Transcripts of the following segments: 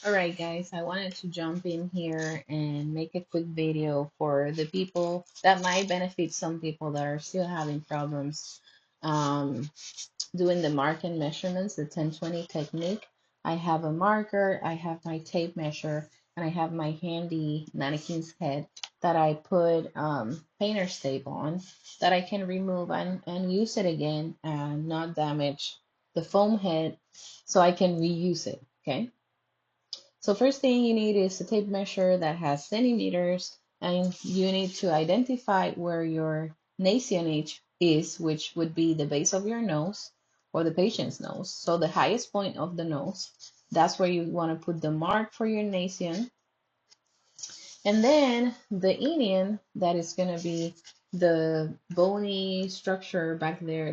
All right, guys, I wanted to jump in here and make a quick video for the people that might benefit some people that are still having problems um, doing the mark and measurements, the 1020 technique. I have a marker, I have my tape measure, and I have my handy mannequin's head that I put painter's tape on that I can remove and use it again and not damage the foam head so I can reuse it, okay? So first thing you need is a tape measure that has centimeters, and you need to identify where your Nasion age is, which would be the base of your nose or the patient's nose. So the highest point of the nose, that's where you want to put the mark for your Nasion. And then the inion, that is going to be the bony structure back there,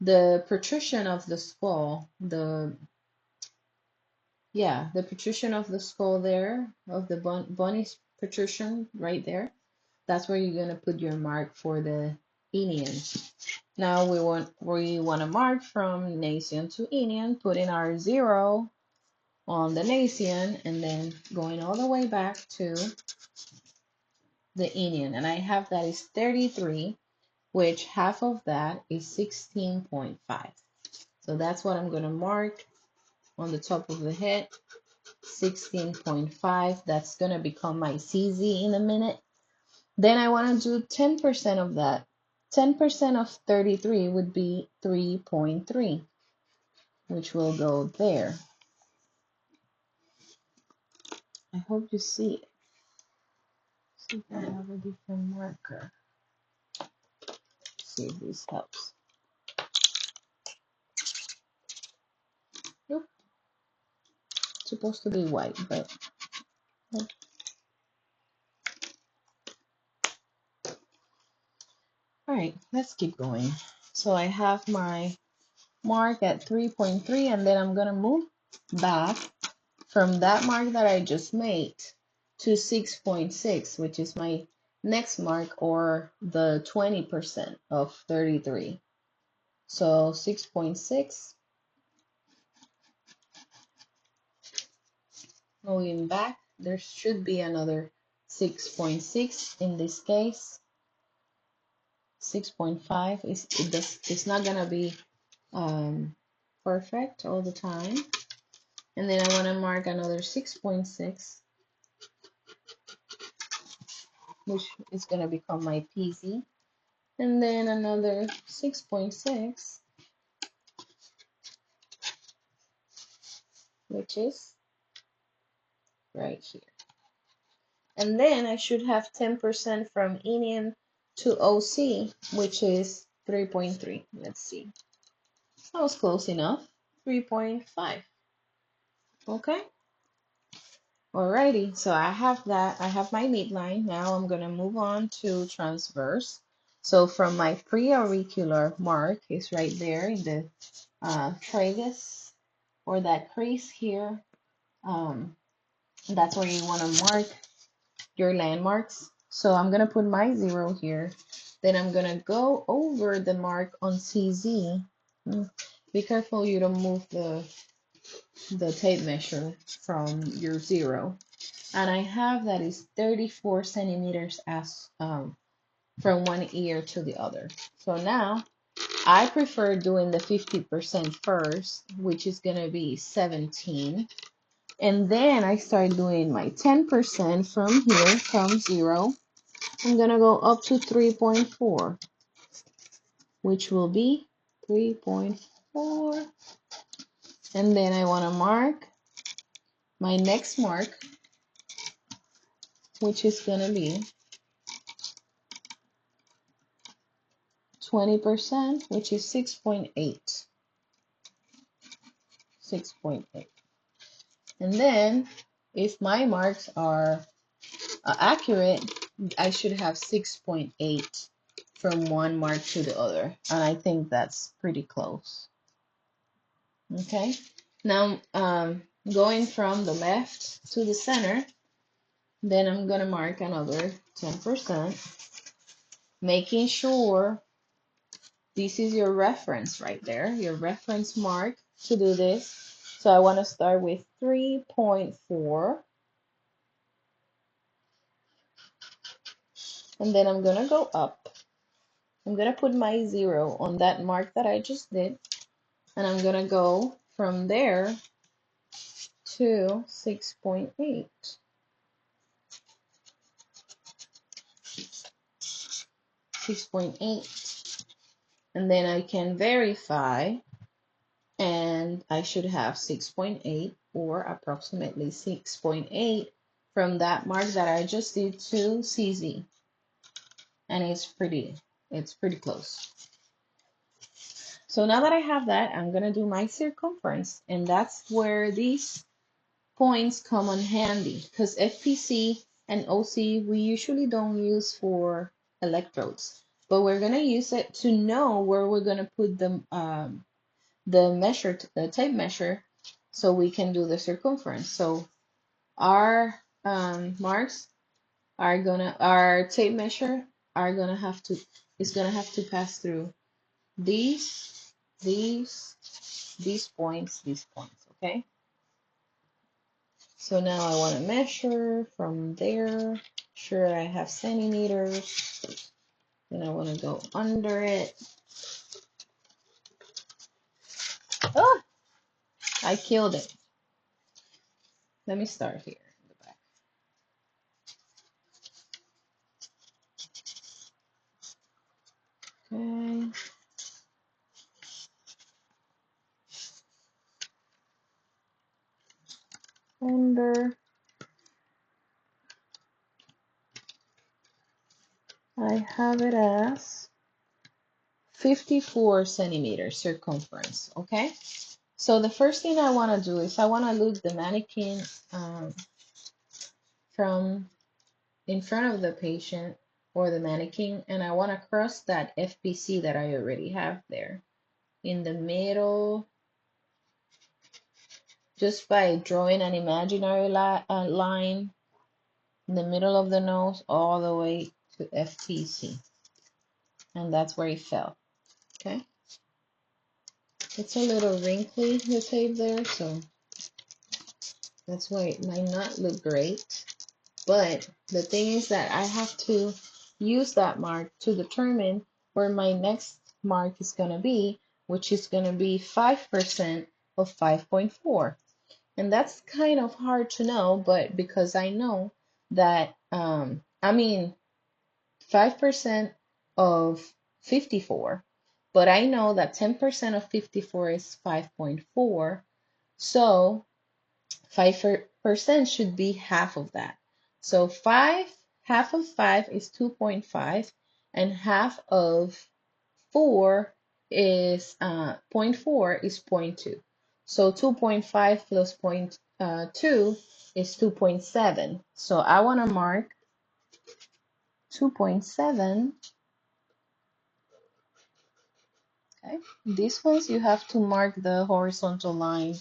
the protrusion of the skull, the protrusion of the skull there, of the bony protrusion right there. That's where you're gonna put your mark for the inion. Now we want to mark from Nasion to inion, putting our 0 on the Nasion, and then going all the way back to the inion. And I have that is 33, which half of that is 16.5. So that's what I'm gonna mark on the top of the head. 16.5, that's gonna become my CZ in a minute. Then I want to do 10% of that. 10% of 33 would be 3.3, which will go there. I hope you see it. See if I have a different marker. See if this helps. Nope. It's supposed to be white, but nope. All right, let's keep going. So I have my mark at 3.3, and then I'm gonna move back from that mark that I just made to 6.6, which is my next mark, or the 20% of 33. So 6.6, moving back, there should be another 6.6 in this case. 6.5 it's not gonna be perfect all the time. And then I want to mark another 6.6, which is going to become my PZ. And then another 6.6, which is right here. And then I should have 10% from Inian to OC, which is 3.3. Let's see. That was close enough. 3.5. Okay. Alrighty, so I have that. I have my midline. Now I'm going to move on to transverse. So from my preauricular mark is right there in the tragus, or that crease here. That's where you want to mark your landmarks. So I'm going to put my 0 here. Then I'm going to go over the mark on CZ. Be careful you don't move the tape measure from your 0. And I have that is 34 centimeters as from one ear to the other. So now I prefer doing the 50% first, which is going to be 17. And then I start doing my 10% from here, from 0. I'm going to go up to 3.4, which will be 3.4. And then I want to mark my next mark, which is going to be 20%, which is 6.8. 6.8. And then if my marks are accurate, I should have 6.8 from one mark to the other. And I think that's pretty close. Okay. Now, going from the left to the center, then I'm going to mark another 10%, making sure this is your reference right there, your reference mark to do this. So I want to start with 3.4, and then I'm going to go up. I'm going to put my 0 on that mark that I just did, and I'm going to go from there to 6.8. 6.8, and then I can verify, and I should have 6.8 or approximately 6.8 from that mark that I just did to CZ, and it's pretty close. So now that I have that, I'm gonna do my circumference, and that's where these points come in handy, because FPC and OC we usually don't use for electrodes, but we're gonna use it to know where we're gonna put the tape measure, so we can do the circumference. So our marks our tape measure are gonna have to is gonna have to pass through these these these points, okay? So now I want to measure from there. Sure, I have centimeters. Then I want to go under it. Oh, I killed it. Let me start here in the back. Okay. Under. I have it as 54 centimeters circumference, okay? So the first thing I want to do is I want to loop the mannequin from in front of the patient or the mannequin, and I want to cross that FPC that I already have there in the middle, just by drawing an imaginary line in the middle of the nose all the way to FPC, and that's where it fell. Okay, it's a little wrinkly, the tape there, so that's why it might not look great. But the thing is that I have to use that mark to determine where my next mark is going to be, which is going to be 5% of 5.4. And that's kind of hard to know, but because I know that, 5% of 54, but I know that 10% of 54 is 5.4. So 5% should be half of that. So half of 5 is 2.5, and half of 4 is 0.4 is 0.2. So 2.5 plus 0.2 is 2.7. So I want to mark 2.7. Okay. These ones you have to mark the horizontal line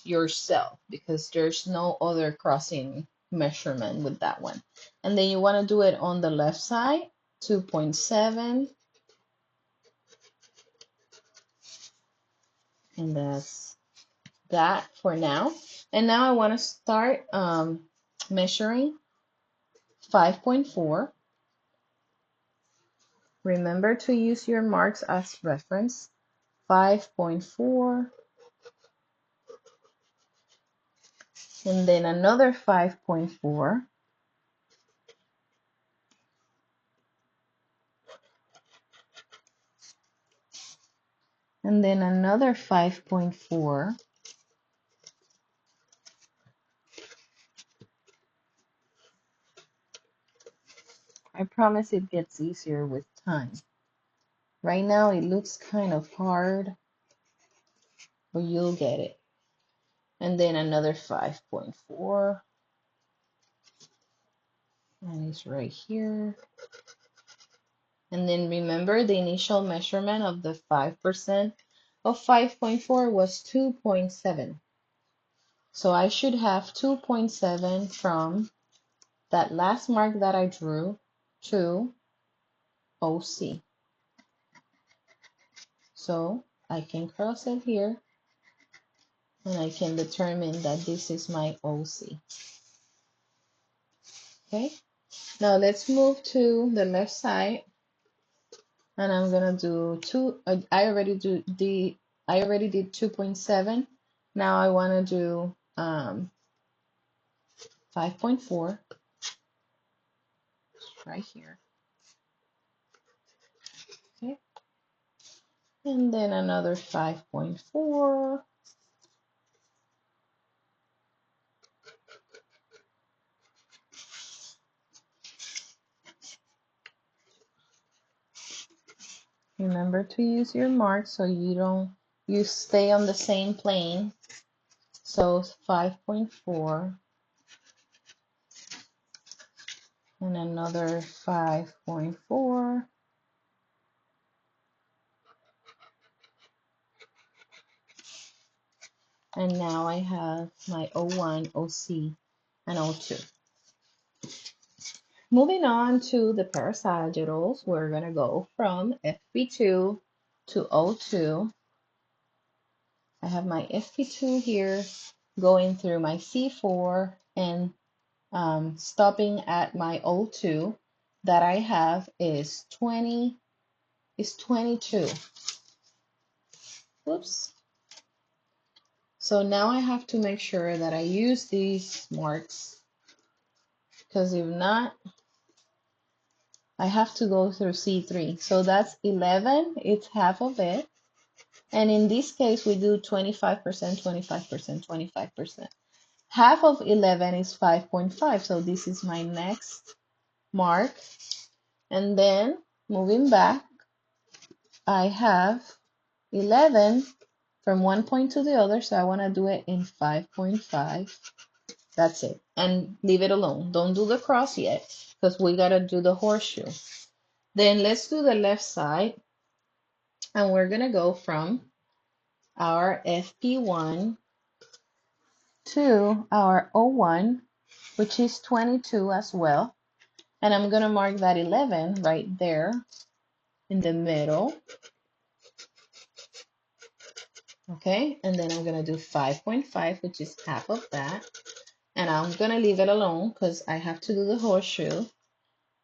yourself because there's no other crossing measurement with that one. And then you want to do it on the left side, 2.7, and that's that for now. And now I want to start measuring 5.4. Remember to use your marks as reference. 5.4, and then another 5.4, and then another 5.4, I promise it gets easier with time. Right now it looks kind of hard, but you'll get it. And then another 5.4, and it's right here. And then remember the initial measurement of the 5% of 5.4 was 2.7. So I should have 2.7 from that last mark that I drew to OC. So I can cross it here, and I can determine that this is my OC. Okay, now let's move to the left side, and I'm gonna do two. I already did 2.7. Now I want to do 5.4 right here. Okay, and then another 5.4. Remember to use your mark so you stay on the same plane. So 5.4 and another 5.4. And now I have my O1, OC, and O2. Moving on to the parasagittals, we're going to go from FP2 to O2. I have my FP2 here going through my C4 and stopping at my O2 that I have is 22. Whoops. So now I have to make sure that I use these marks, because if not, I have to go through C3. So that's 11, it's half of it. And in this case, we do 25%, 25%, 25%. Half of 11 is 5.5. So this is my next mark. And then moving back, I have 11 from one point to the other. So I want to do it in 5.5. That's it. And leave it alone. Don't do the cross yet, because we got to do the horseshoe. Then let's do the left side. And we're going to go from our FP1 to our O1, which is 22 as well. And I'm going to mark that 11 right there in the middle. Okay, and then I'm going to do 5.5, which is half of that. And I'm going to leave it alone because I have to do the horseshoe.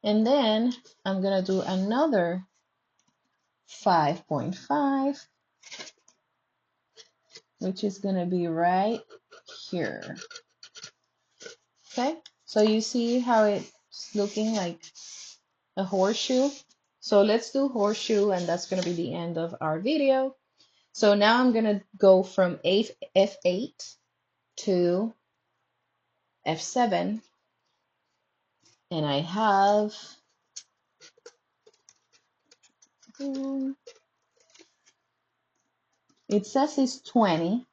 And then I'm going to do another 5.5, which is going to be right here. Okay, so you see how it's looking like a horseshoe. So let's do horseshoe, and that's going to be the end of our video. So now I'm going to go from F8 to F7, and I have it says it's 20,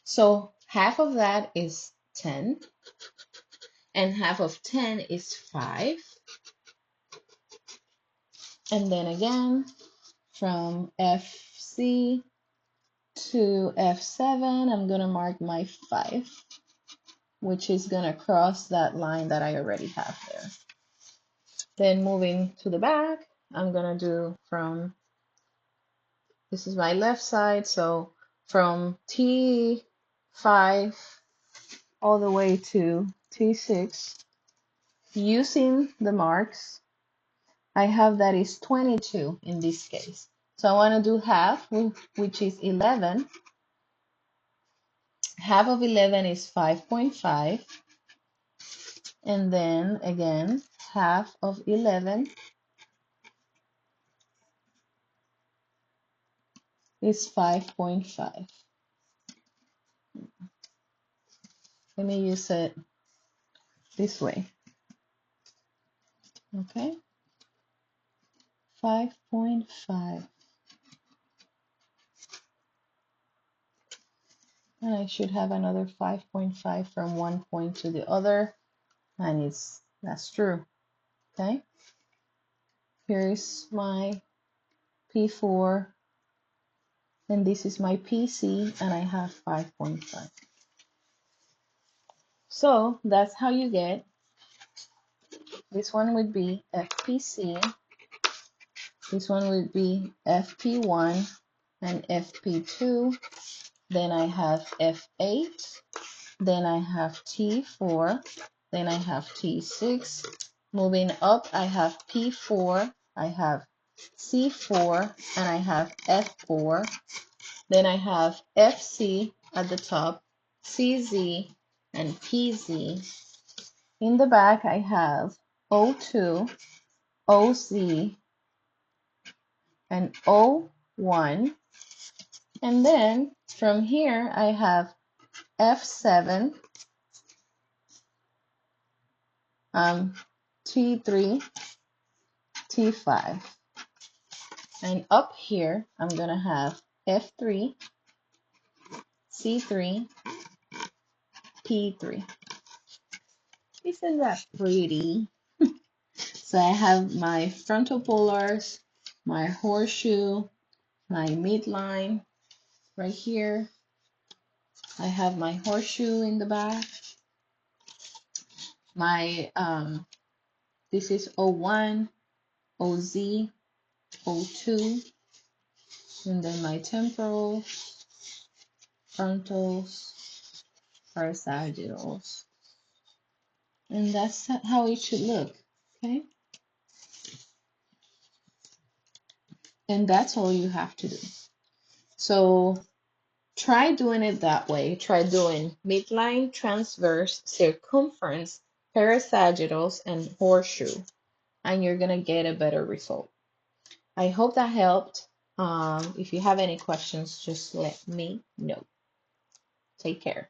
so half of that is 10, and half of 10 is 5. And then again, from FC to F7, I'm going to mark my 5, which is going to cross that line that I already have there. Then moving to the back, I'm going to do from, this is my left side, so from T5 all the way to T6, using the marks, I have that is 22 in this case. So I want to do half, which is 11. Half of 11 is 5.5. And then again, half of 11 is 5.5. Let me use it this way. Okay, 5.5. And I should have another 5.5 from one point to the other. And that's true. Okay, here's my P4. And this is my PC, and I have 5.5. So that's how you get, this one would be FPC, this one would be FP1 and FP2, then I have F8, then I have T4, then I have T6. Moving up, I have P4, I have C4, and I have F4. Then I have FC at the top, CZ, and PZ. In the back, I have O2, OZ, and O1. And then from here, I have F7, T3, T5. And up here, I'm going to have F3, C3, P3. Isn't that pretty? So I have my frontal polars, my horseshoe, my midline right here. I have my horseshoe in the back. My this is O1, OZ, O2, and then my temporals, frontals, parasagittals. And that's how it should look, okay? And that's all you have to do. So try doing it that way. Try doing midline, transverse, circumference, parasagittals, and horseshoe, and you're gonna get a better result. I hope that helped. If you have any questions, just let me know. Take care.